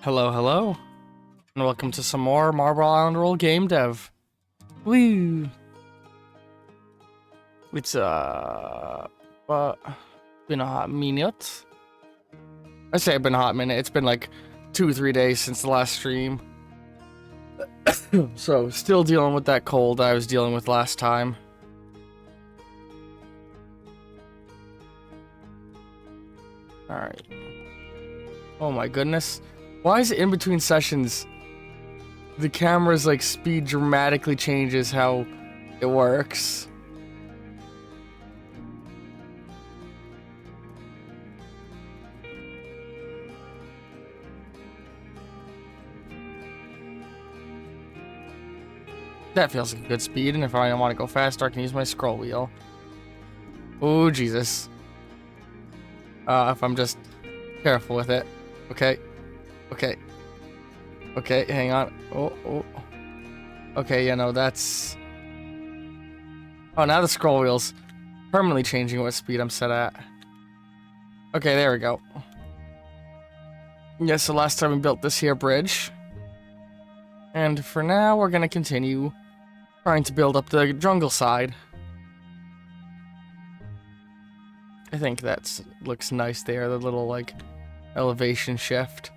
Hello, hello, and welcome to some more Marble Island Roll Game Dev. Woo! It's been a hot minute. I say it's been a hot minute. It's been like 2-3 days since the last stream. So, still dealing with that cold I was dealing with last time. Alright. Oh my goodness. Why is it in between sessions, the camera's like speed dramatically changes how it works? That feels like a good speed, and if I want to go faster, I can use my scroll wheel. Oh, Jesus. If I'm just careful with it. Okay. Okay. Okay, hang on. Oh. Okay, yeah, no, that's... Oh, now the scroll wheel's permanently changing what speed I'm set at. Okay, there we go. Yeah, so last time we built this here bridge. And for now, we're gonna continue trying to build up the jungle side. I think that looks nice there, the little, like, elevation shift.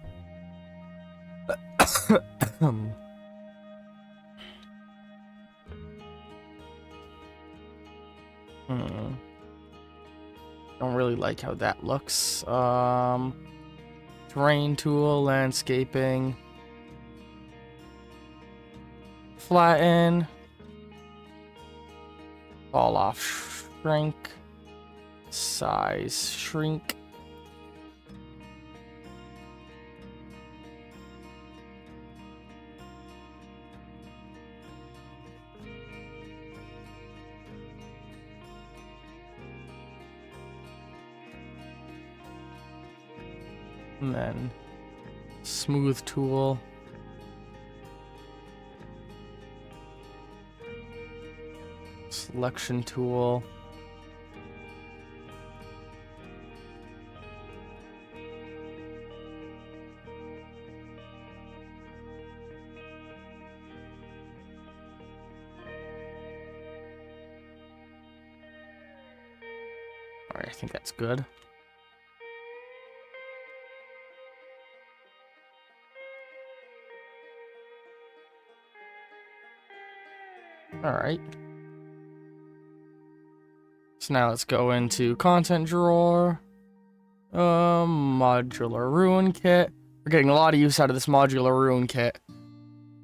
Don't really like how that looks. Terrain tool, landscaping. Flatten. Fall off, shrink. Size, shrink. And then smooth tool. Selection tool. Alright, I think that's good. Alright. So now let's go into content drawer. Modular ruin kit. We're getting a lot of use out of this modular ruin kit.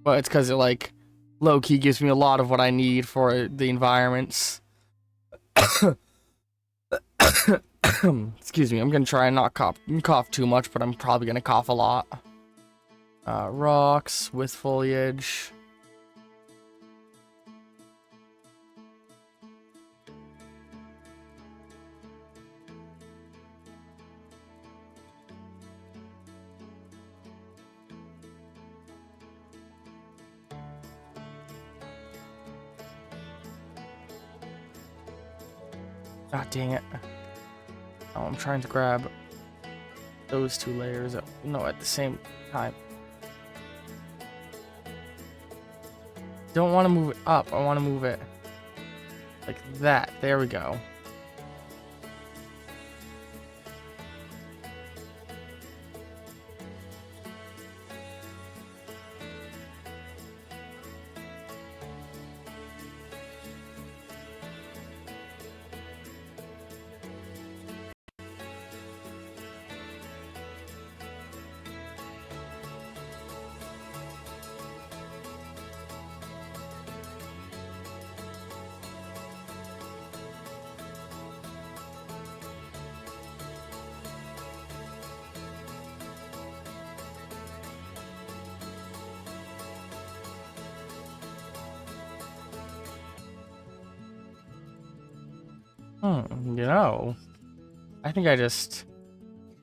But it's because it, like, low-key gives me a lot of what I need for the environments. Excuse me, I'm gonna try and not cough too much, but I'm probably gonna cough a lot. Rocks with foliage. God dang it. Oh, I'm trying to grab those two layers at the same time. Don't want to move it up. I want to move it like that. There we go. I think I just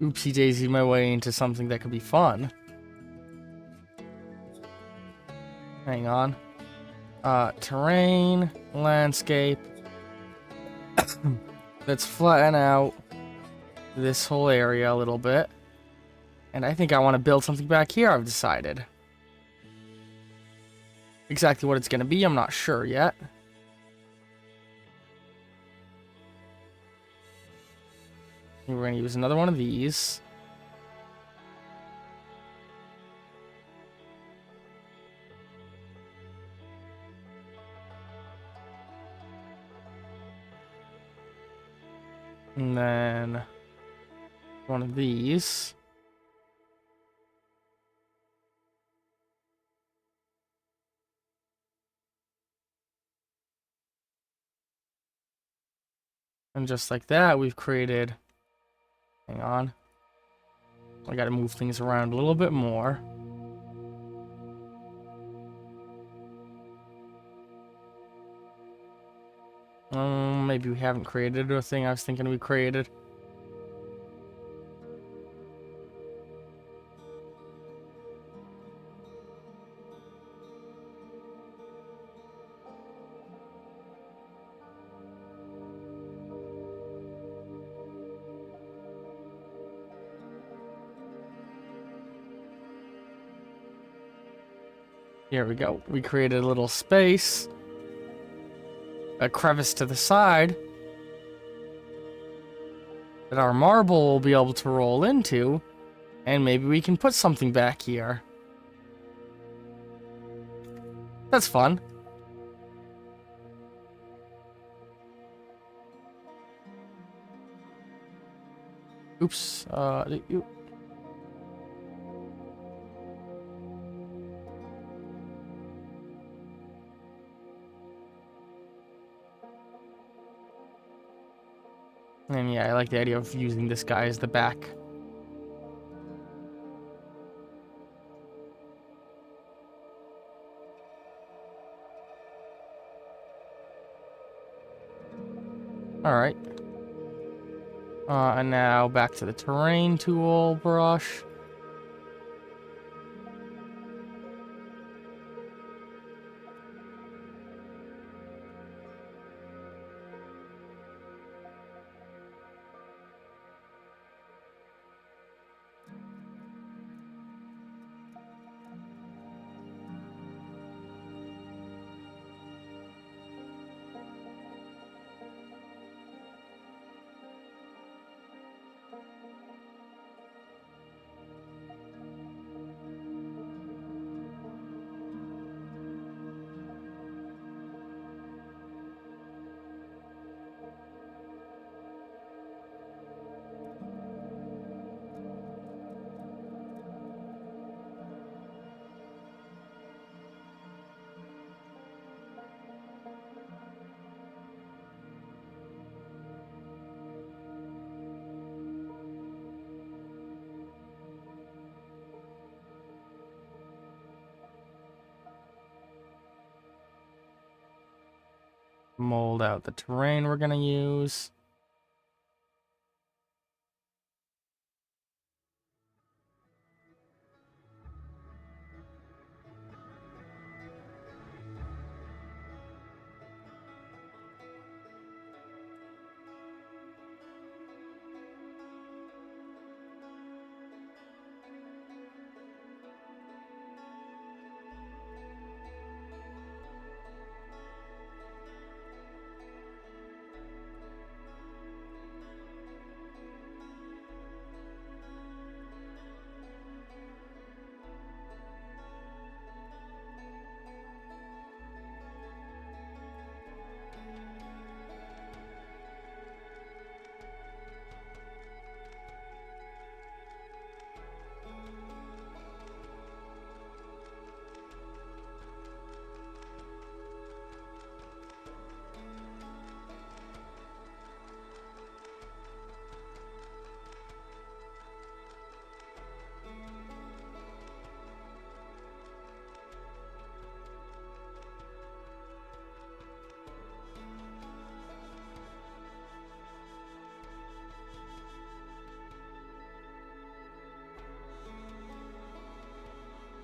oopsie-daisy my way into something that could be fun. Hang on. Terrain, landscape. Let's flatten out this whole area a little bit. And I think I want to build something back here, I've decided. Exactly what it's going to be, I'm not sure yet. We're going to use another one of these. And then one of these. And just like that, we've created... Hang on. I gotta move things around a little bit more. Maybe we haven't created a thing I was thinking we created. Here we go. We created a little space. A crevice to the side. That our marble will be able to roll into. And maybe we can put something back here. That's fun. Oops. And yeah, I like the idea of using this guy as the back. Alright. And now back to the terrain tool brush. Mold out the terrain we're gonna use.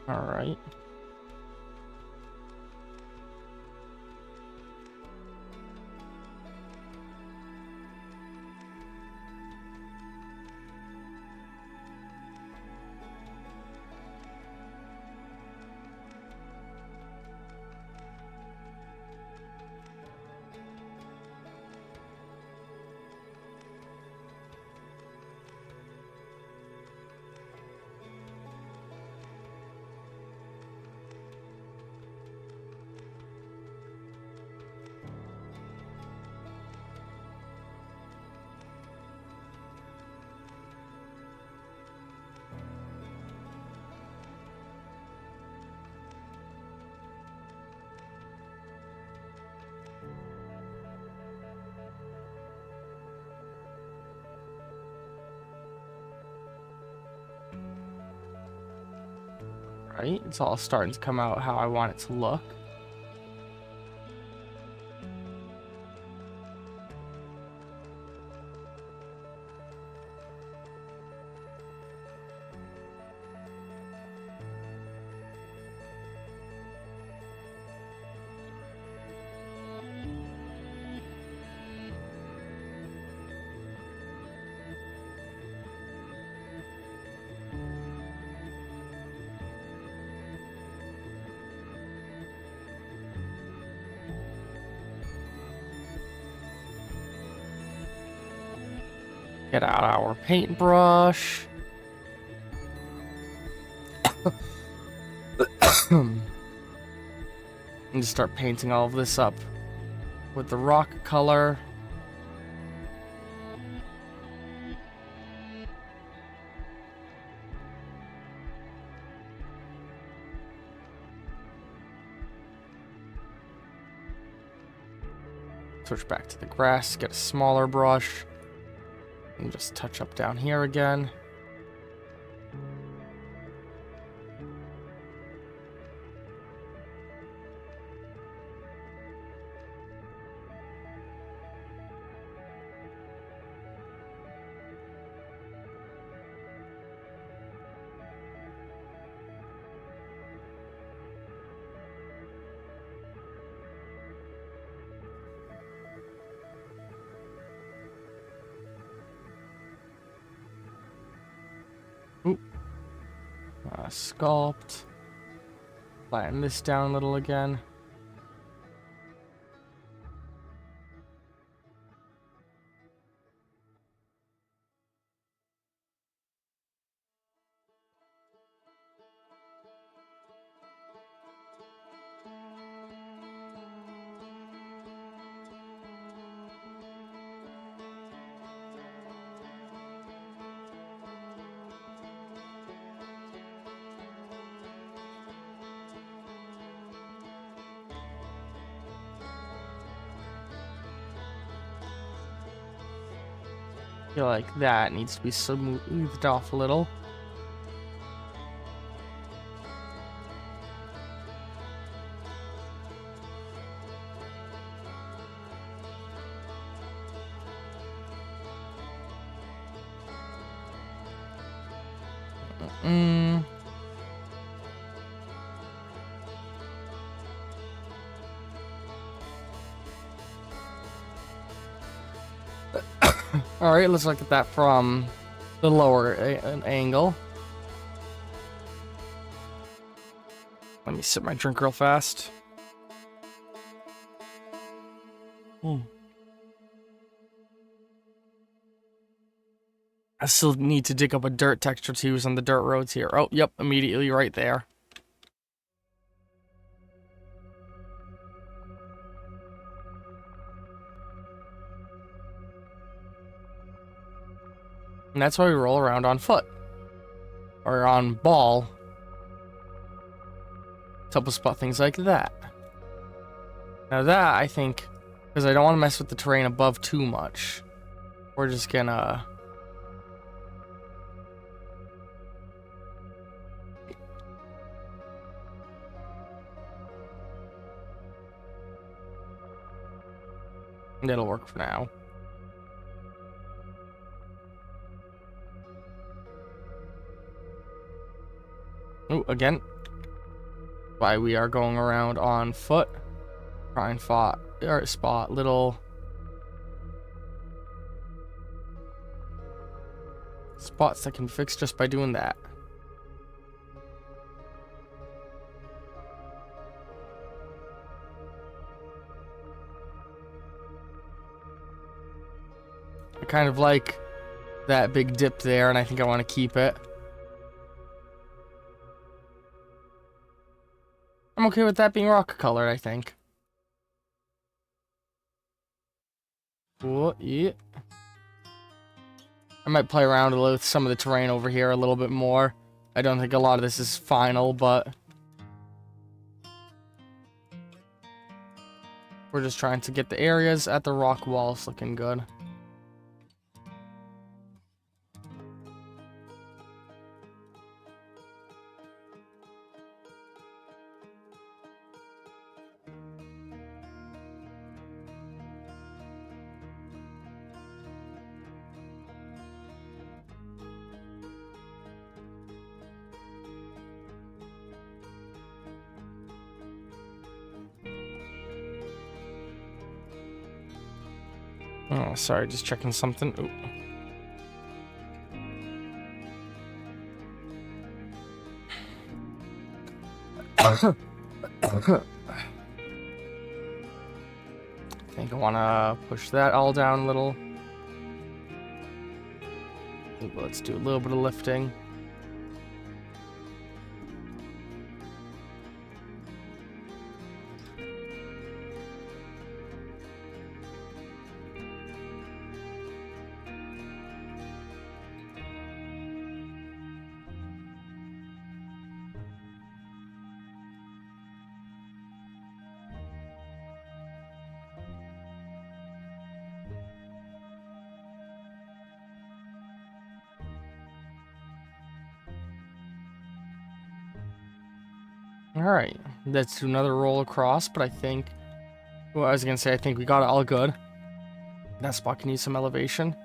Alright. Right, it's all starting to come out how I want it to look. Get out our paintbrush. And just start painting all of this up with the rock color. Switch back to the grass, get a smaller brush, and just touch up down here again. Oop. Sculpt. Flatten this down a little again. I feel like that needs to be smoothed off a little. Alright, let's look at that from the lower angle. Let me sip my drink real fast. I still need to dig up a dirt texture to use on the dirt roads here. Oh, yep, immediately right there. And that's why we roll around on foot. Or on ball. To help us spot things like that. Now that, I think, because I don't want to mess with the terrain above too much, we're just gonna... That'll work for now. Oh, again. Why we are going around on foot. Try and spot little spots that can fix just by doing that. I kind of like that big dip there, and I think I want to keep it. I'm okay with that being rock colored, I think. Oh, yeah. I might play around with some of the terrain over here a little bit more. I don't think a lot of this is final, but... we're just trying to get the areas at the rock walls looking good. Oh, sorry, just checking something. Ooh. I think I want to push that all down a little. Let's do a little bit of lifting. Alright, let's do another roll across, but I think... Well, I was gonna say, I think we got it all good. That spot can use some elevation.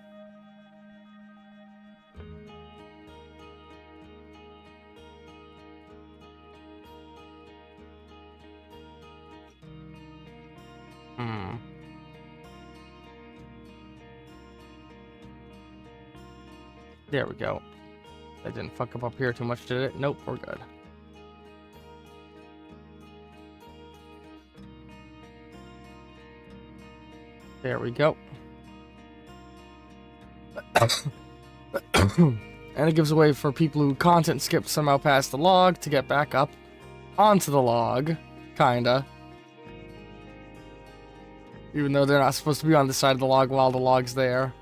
There we go. That didn't fuck up here too much, did it? Nope, we're good. There we go. And it gives a way for people who content skip somehow past the log to get back up onto the log, kinda. Even though they're not supposed to be on the side of the log while the log's there.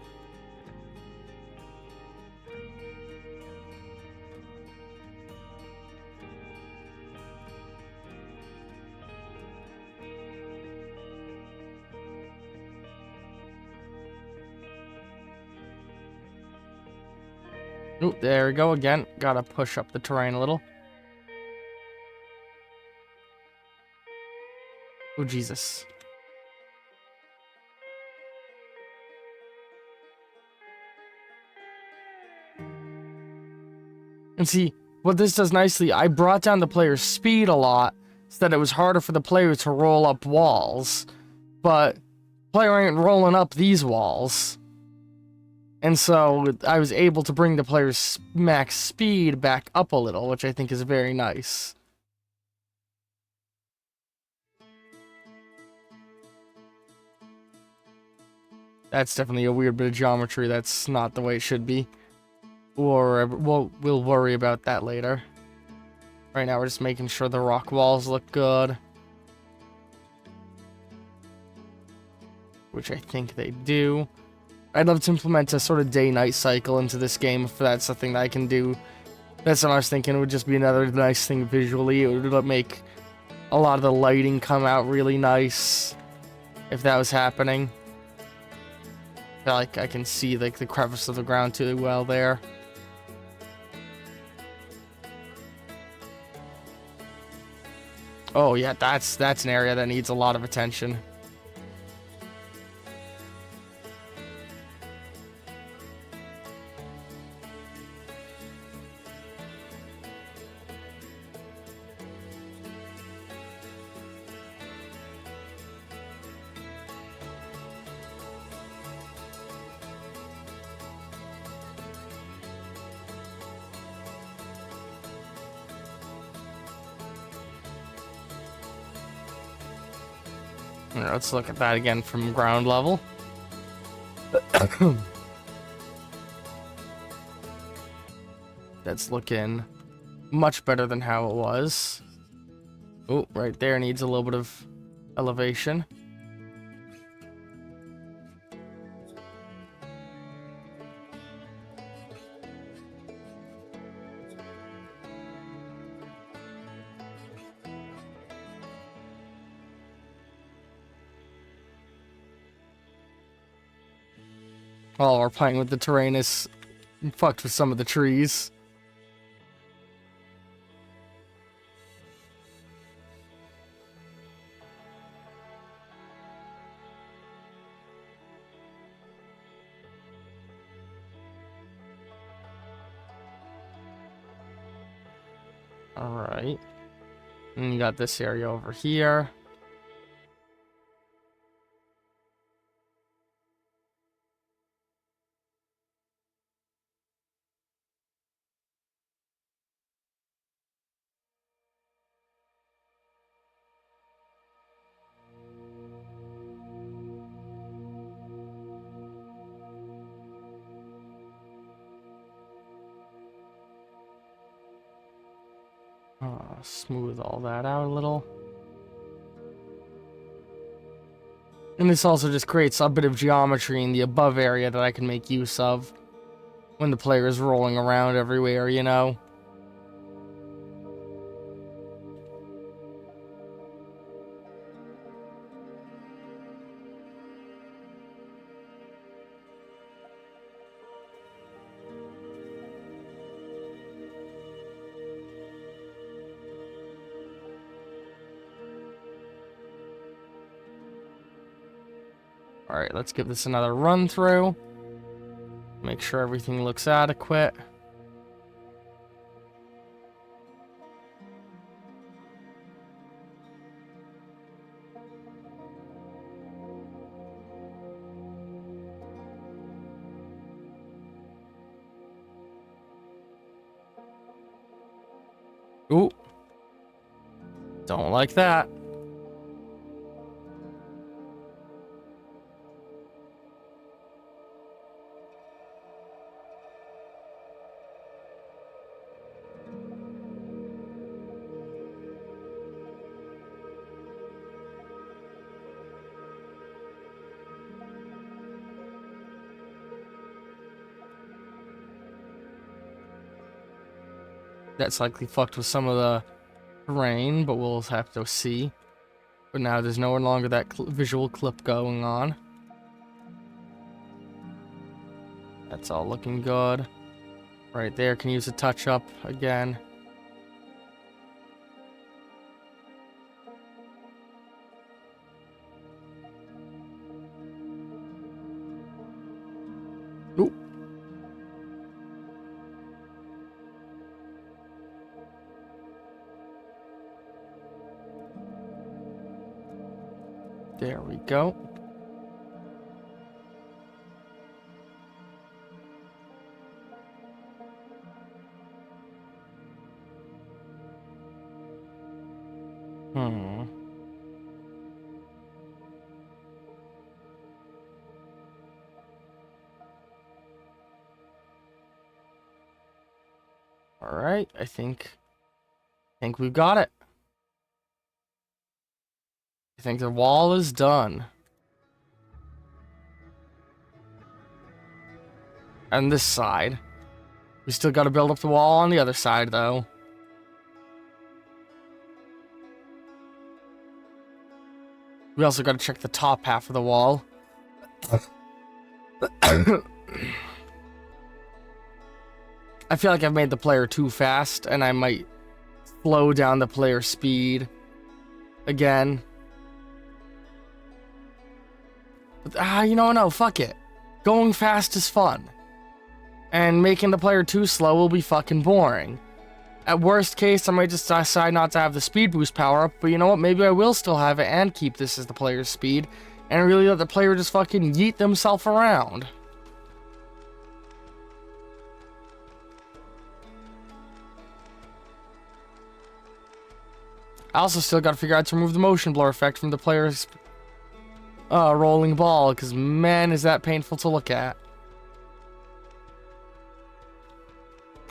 Oh, there we go again. Gotta push up the terrain a little. Oh, Jesus. And see, what this does nicely, I brought down the player's speed a lot so that it was harder for the player to roll up walls. But the player ain't rolling up these walls. And so I was able to bring the player's max speed back up a little, which I think is very nice. That's definitely a weird bit of geometry. That's not the way it should be. Or we'll worry about that later. Right now we're just making sure the rock walls look good. Which I think they do. I'd love to implement a sort of day-night cycle into this game if that's something that I can do. That's what I was thinking. It would just be another nice thing visually. It would make a lot of the lighting come out really nice if that was happening. I feel like I can see like the crevice of the ground too well there. Oh yeah, that's an area that needs a lot of attention. Let's look at that again from ground level. That's looking much better than how it was. Oh, right there needs a little bit of elevation. Oh, we're playing with the terrain is fucked with some of the trees. Alright. And you got this area over here. Smooth all that out a little. And this also just creates a bit of geometry in the above area that I can make use of when the player is rolling around everywhere, you know? Alright, let's give this another run through. Make sure everything looks adequate. Ooh. Don't like that. That's likely fucked with some of the terrain, but we'll have to see. But now there's no longer that visual clip going on. That's all looking good. Right there, can use a touch up again. Ooh. There we go. All right, I think we've got it. I think the wall is done. And this side. We still got to build up the wall on the other side, though. We also got to check the top half of the wall. I feel like I've made the player too fast, and I might slow down the player speed again. But, you know, no, fuck it. Going fast is fun. And making the player too slow will be fucking boring. At worst case, I might just decide not to have the speed boost power up, but you know what? Maybe I will still have it and keep this as the player's speed, and really let the player just fucking yeet themselves around. I also still gotta figure out to remove the motion blur effect from the player's rolling ball, because man, is that painful to look at.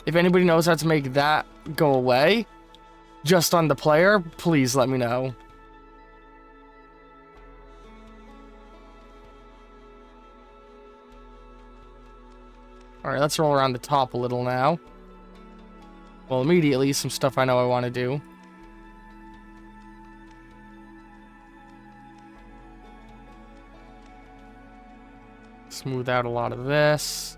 If anybody knows how to make that go away, just on the player, please let me know. Alright, let's roll around the top a little now. Well, immediately, some stuff I know I want to do. Smooth out a lot of this.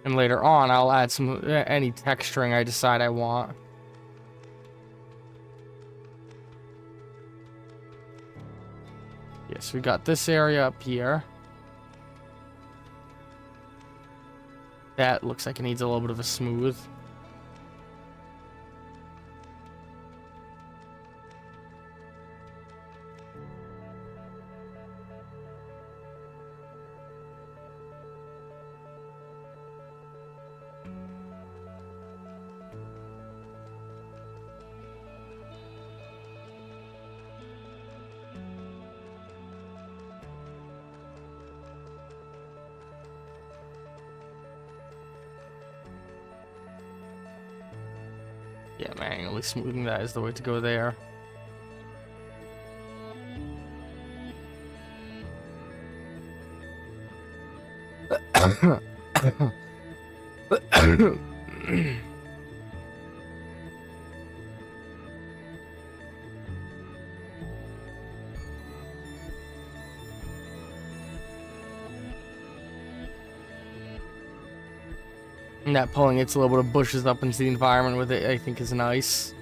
And later on, I'll add some any texturing I decide I want. Yes, we got this area up here. That looks like it needs a little bit of a smooth. Yeah, manually smoothing that is the way to go there. And that pulling its little bit of bushes up into the environment with it, I think, is nice.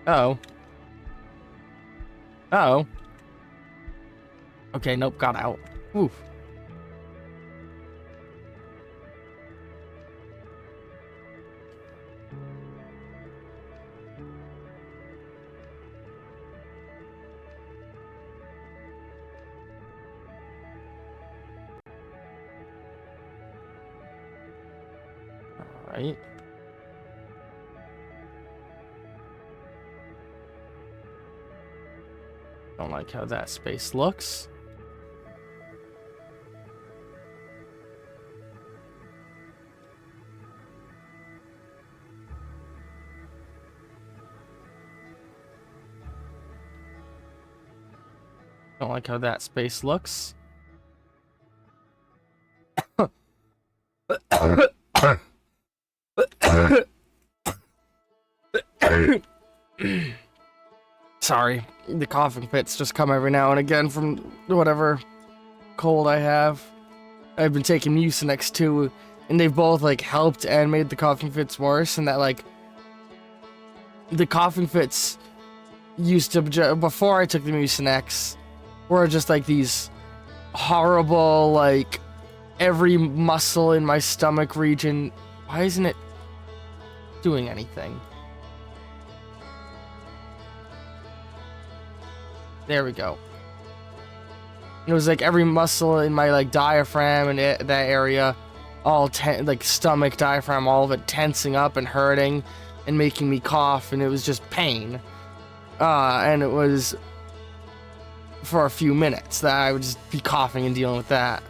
Oh. Oh. Okay, nope, got out. Oof. Alright. Don't like how that space looks. Don't like how that space looks. Sorry, the coughing fits just come every now and again from whatever cold I have. I've been taking Mucinex too, and they've both like helped and made the coughing fits worse. And that like the coughing fits used to before I took the Mucinex were just like these horrible like every muscle in my stomach region. Why isn't it doing anything? There we go. It was like every muscle in my like diaphragm and that area, all like stomach, diaphragm, all of it tensing up and hurting and making me cough, and it was just pain. And it was for a few minutes that I would just be coughing and dealing with that.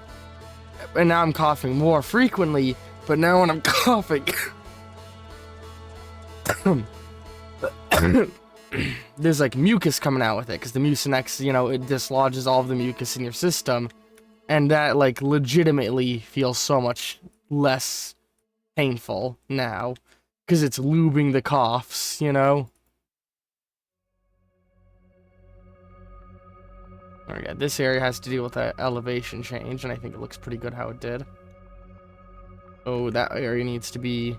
And now I'm coughing more frequently, but now when I'm coughing, there's like mucus coming out with it, because the Mucinex, you know, it dislodges all of the mucus in your system, and that like legitimately feels so much less painful now, because it's lubing the coughs, you know? Alright, yeah, this area has to deal with that elevation change, and I think it looks pretty good how it did. Oh, that area needs to be...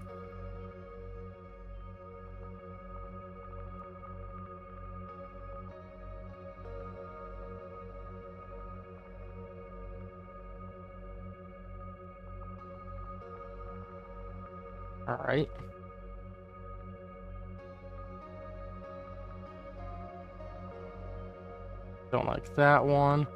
Alright. Don't like that one.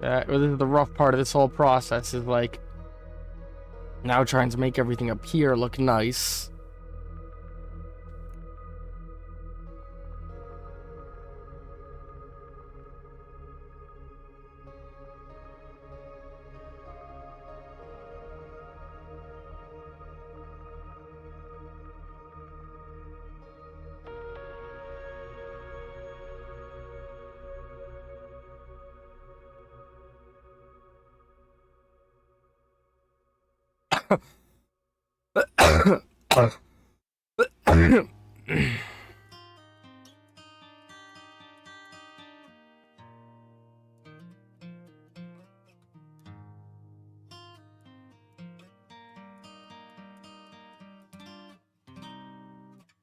This is the rough part of this whole process, is like now trying to make everything up here look nice.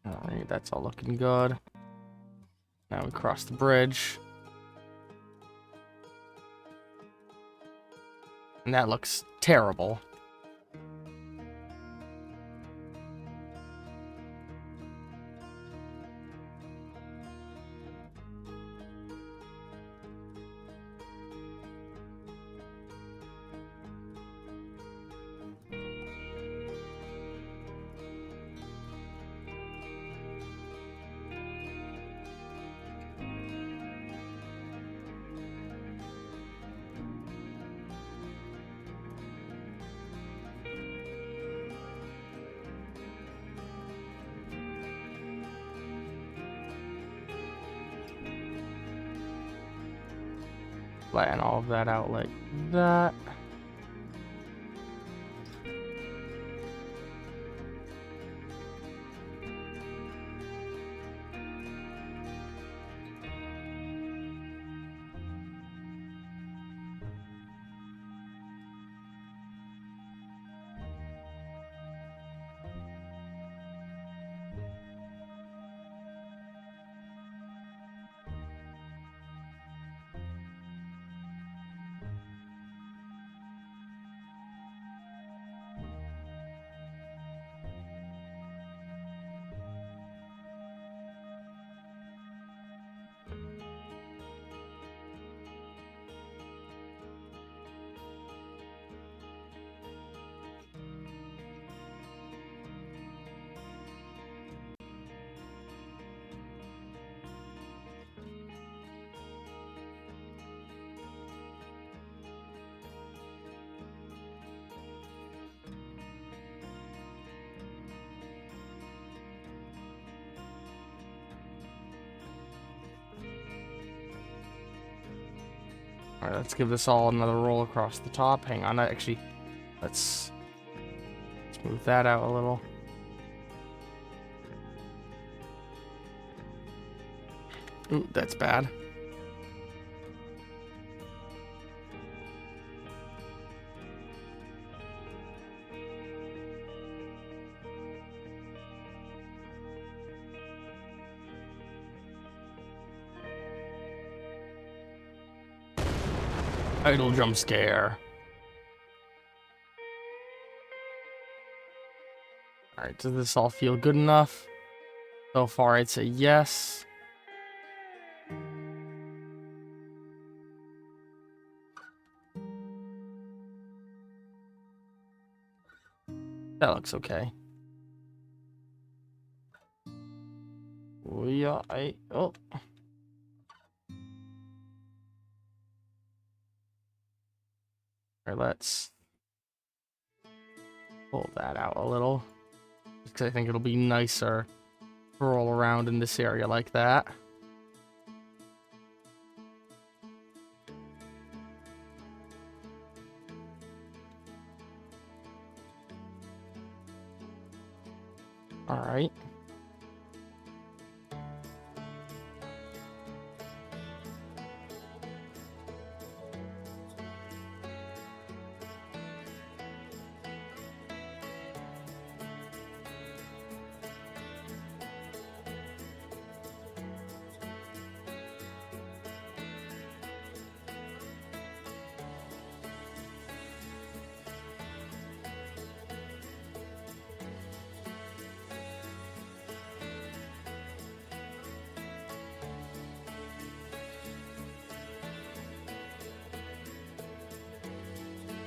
Alright, that's all looking good. Now we cross the bridge. And that looks terrible. Flatten all of that out like that. All right, let's give this all another roll across the top. Hang on, actually, let's move that out a little. Ooh, that's bad. Idle jump scare. Alright, does this all feel good enough? So far, I'd say yes. That looks okay. Oh. Alright, let's pull that out a little. Because I think it'll be nicer to roll around in this area like that. Alright.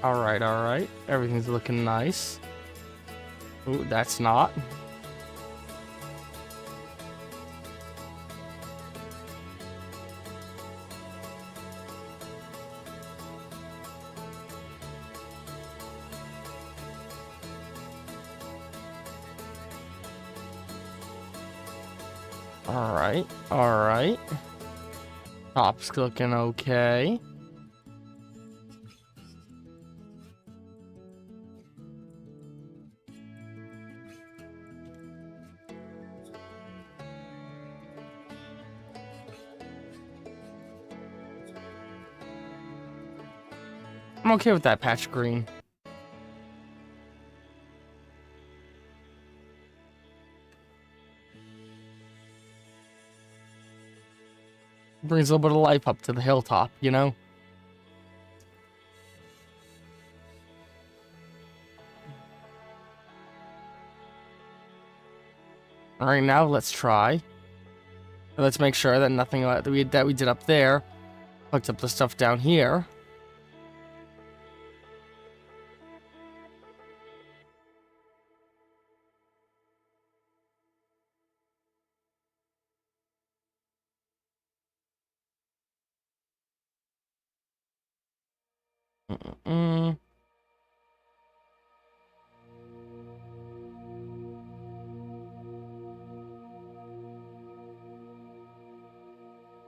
Alright, alright. Everything's looking nice. Ooh, that's not. Alright, alright. Top's looking okay. I'm okay with that patch of green. Brings a little bit of life up to the hilltop, you know? Alright, now let's try. Let's make sure that nothing that we did up there hooks up the stuff down here. Mm-mm.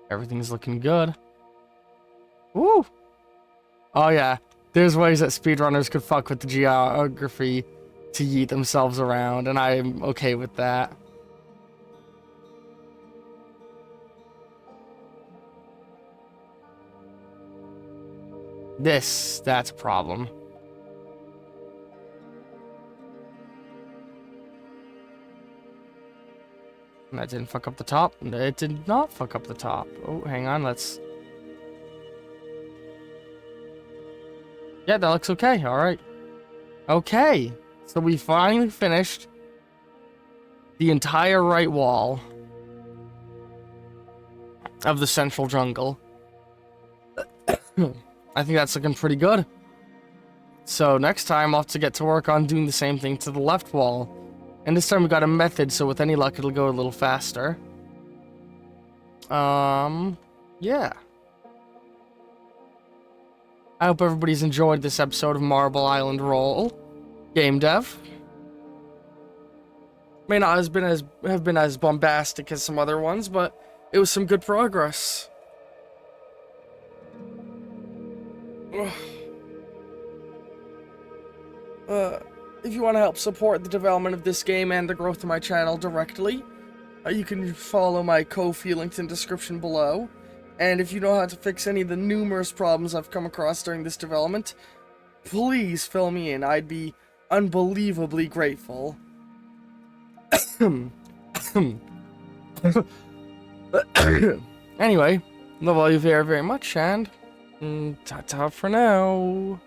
Everything's looking good. Woo! Oh yeah, there's ways that speedrunners could fuck with the geography to yeet themselves around, and I'm okay with that. That's a problem. And that didn't fuck up the top. It did not fuck up the top. Oh, hang on, let's... Yeah, that looks okay, alright. Okay, so we finally finished the entire right wall of the central jungle. I think that's looking pretty good. So next time I'll have to get to work on doing the same thing to the left wall. And this time we got a method, so with any luck it'll go a little faster. Yeah. I hope everybody's enjoyed this episode of Marble Island Roll. Gamedev. May not have been as bombastic as some other ones, but it was some good progress. If you want to help support the development of this game and the growth of my channel directly, you can follow my Ko-fi linked in the description below. And if you know how to fix any of the numerous problems I've come across during this development, please fill me in. I'd be unbelievably grateful. Anyway, love all you very, very much, and ta-ta for now.